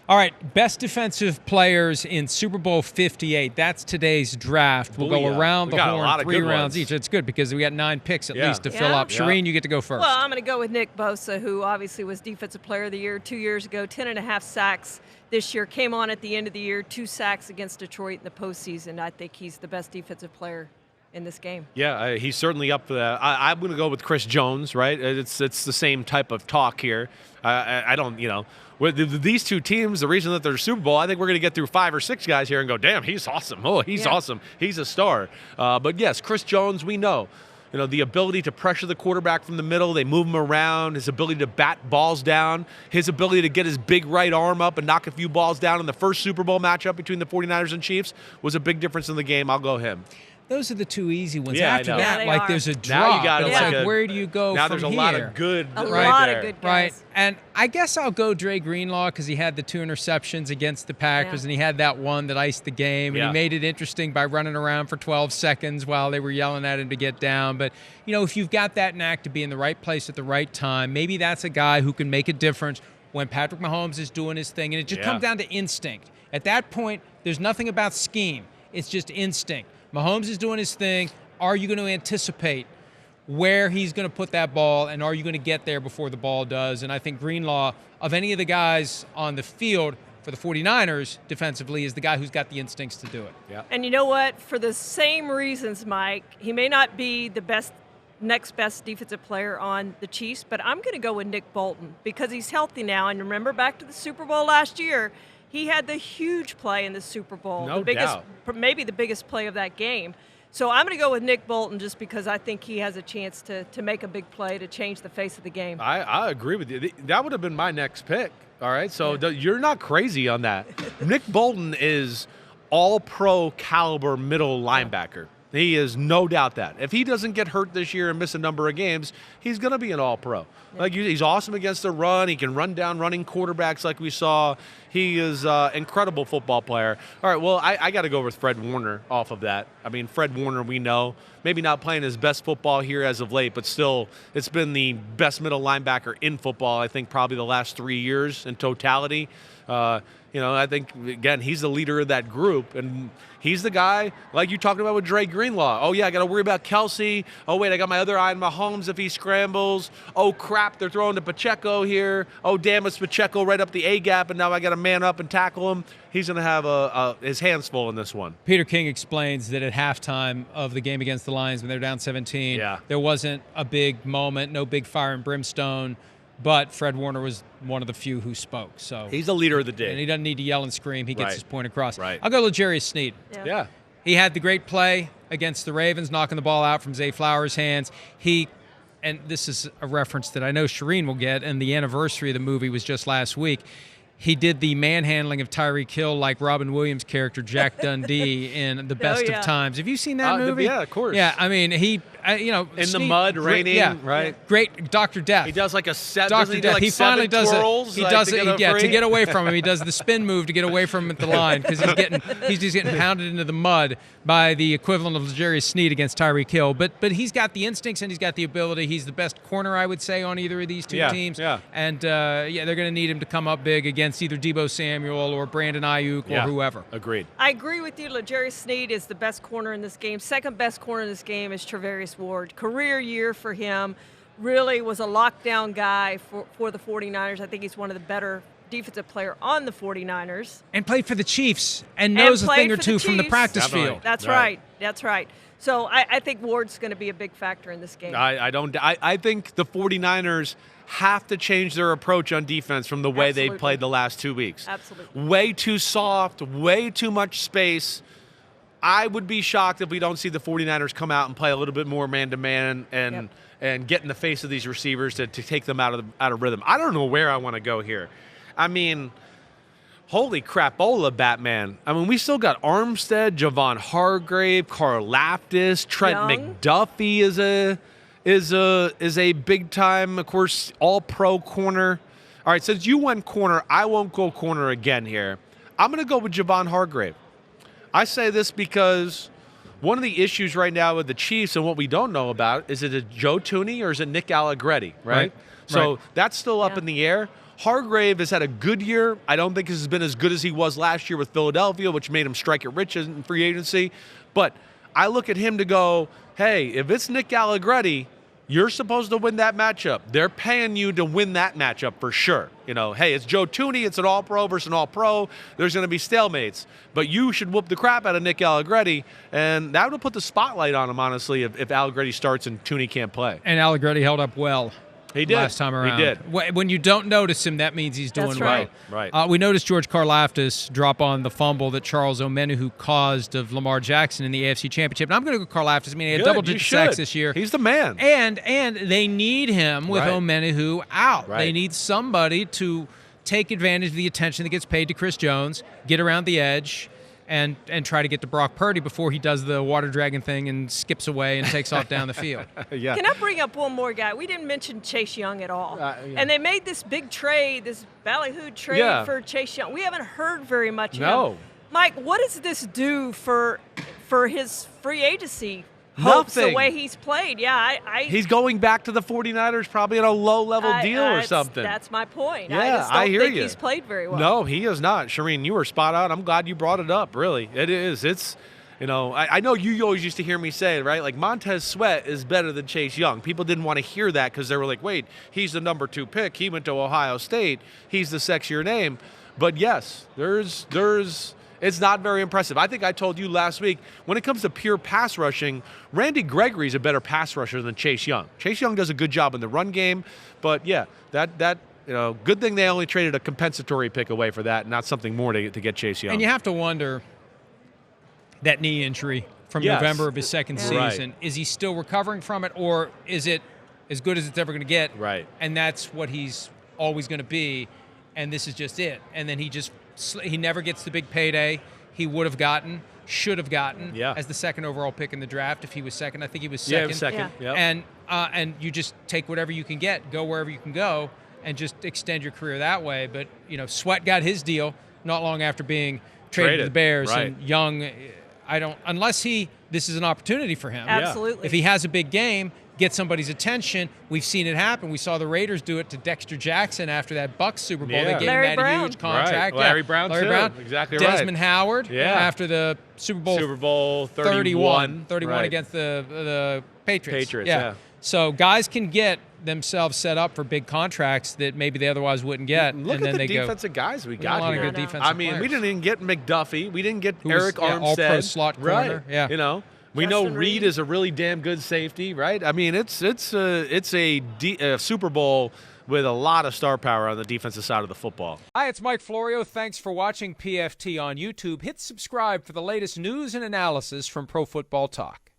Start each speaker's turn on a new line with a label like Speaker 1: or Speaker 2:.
Speaker 1: All right, best defensive players in Super Bowl 58. That's today's draft. We'll go around the horn, 3 rounds each. It's good because we got 9 picks at least to fill up. Charean, you get to go first.
Speaker 2: Well, I'm going to go with Nick Bosa, who obviously was Defensive Player of the Year 2 years ago, 10.5 sacks this year. Came on at the end of the year, 2 sacks against Detroit in the postseason. I think he's the best defensive player in this game.
Speaker 3: Yeah, he's certainly up for that. I'm going to go with Chris Jones, right? It's the same type of talk here. I don't, with these two teams, the reason that they're Super Bowl, I think we're going to get through 5 or 6 guys here and go, damn, he's awesome. Oh, he's awesome. He's a star. But yes, Chris Jones, we know. The ability to pressure the quarterback from the middle, they move him around, his ability to bat balls down, his ability to get his big right arm up and knock a few balls down in the first Super Bowl matchup between the 49ers and Chiefs was a big difference in the game. I'll go him.
Speaker 1: Those are the 2 easy ones.
Speaker 3: Yeah,
Speaker 1: After that, there's a drop.
Speaker 3: Now you got
Speaker 1: it's where do you go
Speaker 3: now
Speaker 1: from
Speaker 3: there's a
Speaker 1: here?
Speaker 3: lot of good
Speaker 2: a
Speaker 3: right
Speaker 2: lot
Speaker 3: there.
Speaker 2: of good guys.
Speaker 1: Right, and I guess I'll go Dre Greenlaw because he had the 2 interceptions against the Packers, and he had that one that iced the game, and he made it interesting by running around for 12 seconds while they were yelling at him to get down. But, if you've got that knack to be in the right place at the right time, maybe that's a guy who can make a difference when Patrick Mahomes is doing his thing, and it just comes down to instinct. At that point, there's nothing about scheme. It's just instinct. Mahomes is doing his thing. Are you going to anticipate where he's going to put that ball, and are you going to get there before the ball does? And I think Greenlaw, of any of the guys on the field for the 49ers defensively, is the guy who's got the instincts to do it.
Speaker 3: Yeah.
Speaker 2: And you know what? For the same reasons, Mike, he may not be the next best defensive player on the Chiefs, but I'm going to go with Nick Bolton because he's healthy now. And remember back to the Super Bowl last year, he had the huge play in the Super Bowl.
Speaker 3: No doubt.
Speaker 2: Maybe the biggest play of that game. So I'm going to go with Nick Bolton just because I think he has a chance to make a big play to change the face of the game.
Speaker 3: I agree with you. That would have been my next pick. All right, so you're not crazy on that. Nick Bolton is all-pro caliber middle linebacker. He is no doubt that. If he doesn't get hurt this year and miss a number of games, he's going to be an all-pro. Like he's awesome against the run. He can run down running quarterbacks like we saw. He is an incredible football player. All right, well, I got to go with Fred Warner off of that. I mean, Fred Warner, we know, maybe not playing his best football here as of late, but still it's been the best middle linebacker in football, I think, probably the last 3 years in totality. I think, again, he's the leader of that group, and he's the guy, like you talked about with Dre Greenlaw. Oh, yeah, I got to worry about Kelsey. Oh, wait, I got my other eye on Mahomes if he scrambles. Oh, crap, they're throwing to Pacheco here. Oh, damn, it's Pacheco right up the A-gap, and now I got to man up and tackle him. He's going to have his hands full in this one.
Speaker 1: Peter King explains that at halftime of the game against the Lions, when they're down 17, there wasn't a big moment, no big fire and brimstone. But Fred Warner was one of the few who spoke. So
Speaker 3: he's the leader of the day.
Speaker 1: And he doesn't need to yell and scream. He gets his point across.
Speaker 3: Right.
Speaker 1: I'll go with L'Jarius Sneed.
Speaker 3: Yeah.
Speaker 1: He had the great play against the Ravens, knocking the ball out from Zay Flowers' hands. And this is a reference that I know Charean will get, and the anniversary of the movie was just last week. He did the manhandling of Tyreek Hill like Robin Williams' character Jack Dundee in The Best of Times. Have you seen that movie?
Speaker 3: Yeah, of course.
Speaker 1: Yeah, I mean, he,
Speaker 3: in the mud, raining, right?
Speaker 1: Great Dr. Death.
Speaker 3: He does like a set.
Speaker 1: Dr. Death. He finally does it. He does it. To get away from him. He does the spin move to get away from him at the line because he's just getting pounded into the mud by the equivalent of L'Jarius Sneed against Tyreek Hill. But he's got the instincts and he's got the ability. He's the best corner, I would say, on either of these two teams.
Speaker 3: Yeah.
Speaker 1: And they're going to need him to come up big against either Deebo Samuel or Brandon Ayuk or whoever.
Speaker 3: Agreed.
Speaker 2: I agree with you. L'Jarius Sneed is the best corner in this game. Second best corner in this game is Travarius Ward. Career year for him. Really was a lockdown guy for the 49ers. I think he's one of the better defensive player on the 49ers.
Speaker 1: And played for the Chiefs and knows a thing or two from the practice field.
Speaker 2: That's right. That's right. So I think Ward's going to be a big factor in this game.
Speaker 3: I think the 49ers have to change their approach on defense from the way they played the last 2 weeks.
Speaker 2: Absolutely.
Speaker 3: Way too soft, way too much space. I would be shocked if we don't see the 49ers come out and play a little bit more man-to-man and get in the face of these receivers to take them out of rhythm. I don't know where I want to go here. I mean, holy crapola, Batman. I mean, we still got Armstead, Javon Hargrave, Carl Laftis, Trent McDuffie is a big-time, of course, all-pro corner. All right, since you went corner, I won't go corner again here. I'm going to go with Javon Hargrave. I say this because one of the issues right now with the Chiefs and what we don't know about is it a Joe Thuney or is it Nick Allegretti, right? So that's still up in the air. Hargrave has had a good year. I don't think this has been as good as he was last year with Philadelphia, which made him strike it rich in free agency. But I look at him to go, hey, if it's Nick Allegretti, you're supposed to win that matchup. They're paying you to win that matchup for sure. Hey, it's Joe Thuney. It's an all-pro versus an all-pro. There's going to be stalemates. But you should whoop the crap out of Nick Allegretti, and that would put the spotlight on him, honestly, if Allegretti starts and Thuney can't play.
Speaker 1: And Allegretti held up well.
Speaker 3: He did.
Speaker 1: Last time around.
Speaker 3: He did.
Speaker 1: When you don't notice him, that means he's doing
Speaker 2: That's
Speaker 1: well.
Speaker 3: Right.
Speaker 1: We noticed George Karlaftis drop on the fumble that Charles Omenihu caused of Lamar Jackson in the AFC Championship. And I'm going to go Karlaftis. I mean, he had double-digit sacks this year.
Speaker 3: He's the man.
Speaker 1: And they need him with Omenihu out.
Speaker 3: Right.
Speaker 1: They need somebody to take advantage of the attention that gets paid to Chris Jones, get around the edge, and try to get to Brock Purdy before he does the water dragon thing and skips away and takes off down the field.
Speaker 3: Yeah.
Speaker 2: Can I bring up one more guy? We didn't mention Chase Young at all. And they made this big trade, this ballyhoo trade for Chase Young. We haven't heard very much of him. Mike, what does this do for his free agency hopes, the way he's played?
Speaker 3: He's going back to the 49ers probably on a low-level deal or something.
Speaker 2: That's my point.
Speaker 3: Yeah,
Speaker 2: I just don't think
Speaker 3: you.
Speaker 2: He's played very well.
Speaker 3: No, he is not. Charean, you were spot on. I'm glad you brought it up, really. It is. It's, I know you always used to hear me say, right, like Montez Sweat is better than Chase Young. People didn't want to hear that because they were like, wait, he's the number 2 pick. He went to Ohio State. He's the sexier name. But, yes, it's not very impressive. I think I told you last week, when it comes to pure pass rushing, Randy Gregory's a better pass rusher than Chase Young. Chase Young does a good job in the run game, but good thing they only traded a compensatory pick away for that, not something more to get Chase Young.
Speaker 1: And you have to wonder, that knee injury from November of his second season, is he still recovering from it, or is it as good as it's ever going to get?
Speaker 3: Right.
Speaker 1: And that's what he's always going to be, and this is just it. And then he never gets the big payday he would have gotten, should have gotten as the second overall pick in the draft if he was second. I think he was second.
Speaker 3: Yeah, he was second.
Speaker 1: Yeah. And you just take whatever you can get, go wherever you can go, and just extend your career that way. But, Sweat got his deal not long after being traded to the Bears.
Speaker 3: Right.
Speaker 1: And Young, this is an opportunity for him.
Speaker 2: Absolutely.
Speaker 1: If he has a big game, get somebody's attention. We've seen it happen. We saw the Raiders do it to Dexter Jackson after that Bucs Super Bowl. They gave
Speaker 2: Larry
Speaker 1: him that
Speaker 2: Brown.
Speaker 1: huge contract.
Speaker 3: Right. Larry Brown, exactly right.
Speaker 1: Desmond Howard after the Super Bowl
Speaker 3: 31
Speaker 1: against the Patriots.
Speaker 3: Yeah.
Speaker 1: So guys can get themselves set up for big contracts that maybe they otherwise wouldn't get.
Speaker 3: Look at the defensive guys we got
Speaker 1: here. A lot
Speaker 3: here.
Speaker 1: of good defensive
Speaker 3: players. We didn't even get McDuffie. We didn't get Eric Armstead.
Speaker 1: All-pro slot corner.
Speaker 3: Right.
Speaker 1: Yeah.
Speaker 3: We
Speaker 2: Justin
Speaker 3: know Reed is a really damn good safety, right? I mean, it's a Super Bowl with a lot of star power on the defensive side of the football.
Speaker 1: Hi, it's Mike Florio. Thanks for watching PFT on YouTube. Hit subscribe for the latest news and analysis from Pro Football Talk.